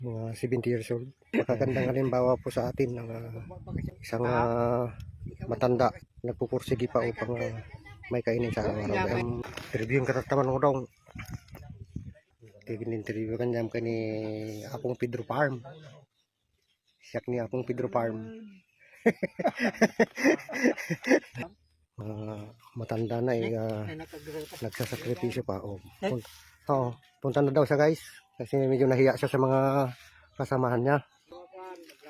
mga 70 years old. Makagandang halimbawa po sa atin ng isang matanda nagpupursige pa upang may kainin sa araw-araw. Interview yung katataman ko daw. Interview kan jam kani Apong Pedro Farm. Siyak ni Apong Pedro Farm. Matanda na nagsasakripisyo pa. Punta na daw siya guys. Kasi medyo nahiya siya sa mga kasamahan niya.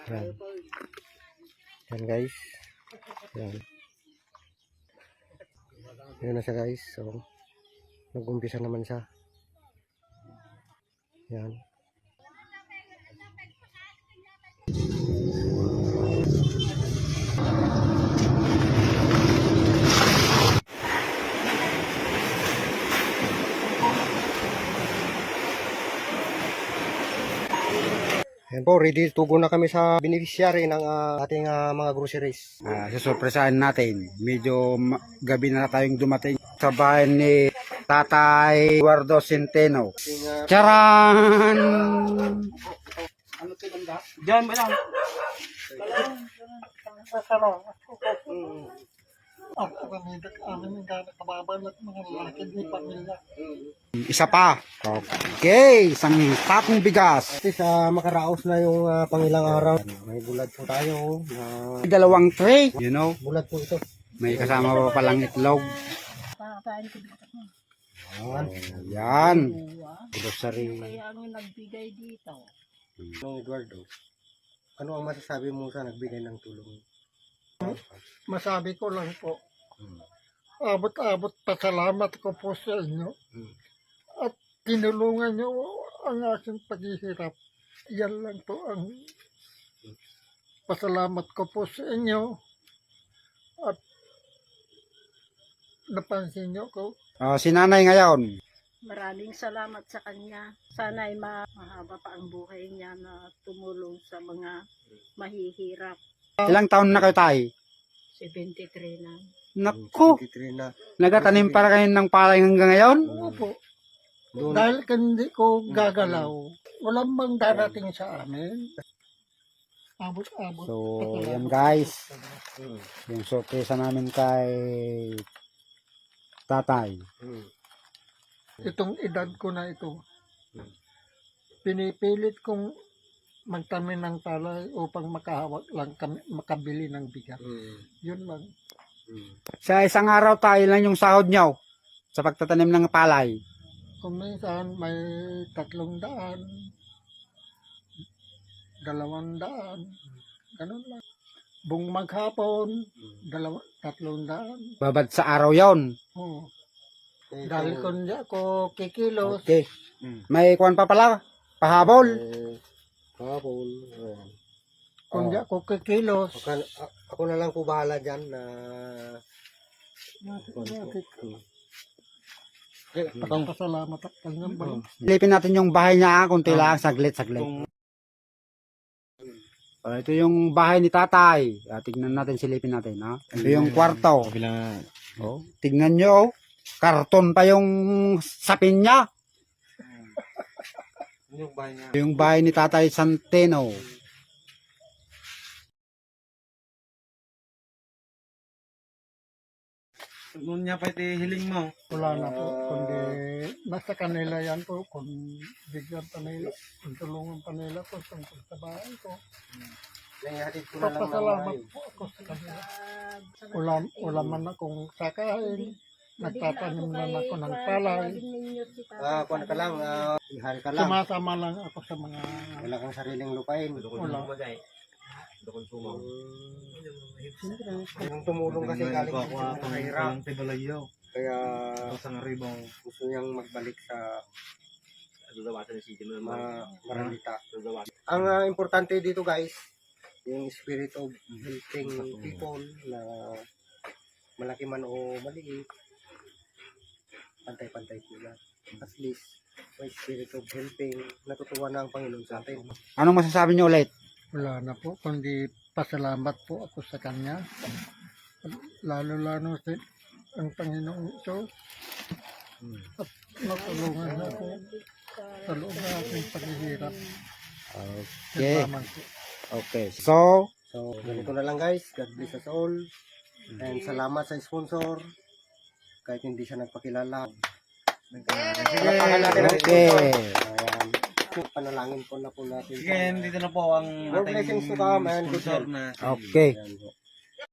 Yan. Yan guys. Yan. Yan na siya guys. So, nag-umpisa naman siya. Yan. Ayan po, ready to go na kami sa beneficiary ng ating mga groceries. Susurpresahan natin. Medyo gabi na tayong dumating sa bahay ni Tatay Eduardo Centeno. Charan! Ano ito ganda? Diyan ba lang? Isa pa. Okay, isang takong bigas. Kasi sa makaraos na yung pangilang araw. May bulad po tayo. Dalawang tray. You know, Bulad po ito. may kasama pa palang itlog. Yan. Grocery. Kaya ang nagbigay dito. Eduardo, ano ang masasabi mo sa nagbigay ng tulong? Masabi ko lang po, abot-abot pasalamat ko po sa inyo. At tinulungan nyo ang aking paghihirap. Yan lang po ang pasalamat ko po sa inyo. At napansin nyo ko. Si nanay ngayon. Maraming salamat sa kanya. Sana'y mahaba pa ang buhay niya na tumulong sa mga mahihirap. Ilang taon na kayo tayo? 73 na. Naku! 23 na. Nagatanim para kayo ng palay hanggang ngayon? Opo. Doon. Dahil hindi ko gagalaw, walang bang darating sa amin. Abot-abot. So, yan guys. Yung sorpresa namin kay Tatay. Itong edad ko na ito, pinipilit kong magtanim ng palay upang makahawak lang kami, makabili ng bigas. Yun lang. Sa isang araw tayo lang yung sahod nyo sa pagtatanim ng palay. Kung minsan may 300, 200, ganun lang. Buong maghapon, 300. Babad sa araw yon. Oh. Dahil kung di ako kikilos, Okay. May kuwan pa pala. Pahabol. Kapol. kung di ako kikilos, Ako na lang po bahala dyan na pasalamat at kanyang balang. Silipin natin yung bahay niya. Kunti lang. Saglit. Ito yung bahay ni Tatay. Tignan natin. Silipin natin. Ito yung kwarto. Tignan nyo. Karton pa yung sapin niya. Yung bahay ni Tatay Centeno. Noon niya pa ito hiling mo. Wala na po, kundi nasa kanila yan po, kung bigyan pa nila, kung tulungan pa nila po sa bahay ko. Papasalamat po ako sa kanila. Wala man akong sakain, nagtatanim man ako ng palay. kuwan ka lang, ihal ka lang. Sumasama lang ako sa mga Wala kang sariling lupain. wala. Yung tumulong kasi galing sa mahirap. Tibalayo. Kaya Pasang ribong. gusto niyang magbalik sa Maranita. Ang importante dito guys, yung spirit of helping people na malaki man o maliit, pantay-pantay sila. At least, may spirit of helping, natutuwa na ang Panginoon sa atin. Anong masasabi niyo ulit? Wala na po, kundi pasalamat po ako sa kanya. Lalo-lalo sa ang Panginoong Diyos. At natulungan ako sa loob ng aking paghihirap. Okay. Salamat po. Okay. So, So, ganito na lang guys. God bless us all. And salamat sa sponsor. Kahit hindi siya nagpakilala. Palapakan natin ang okay. sponsor. Panalangin po na po natin. Sige, dito na po ang More blessings to come and good sponsor health. na Okay. Ayan po.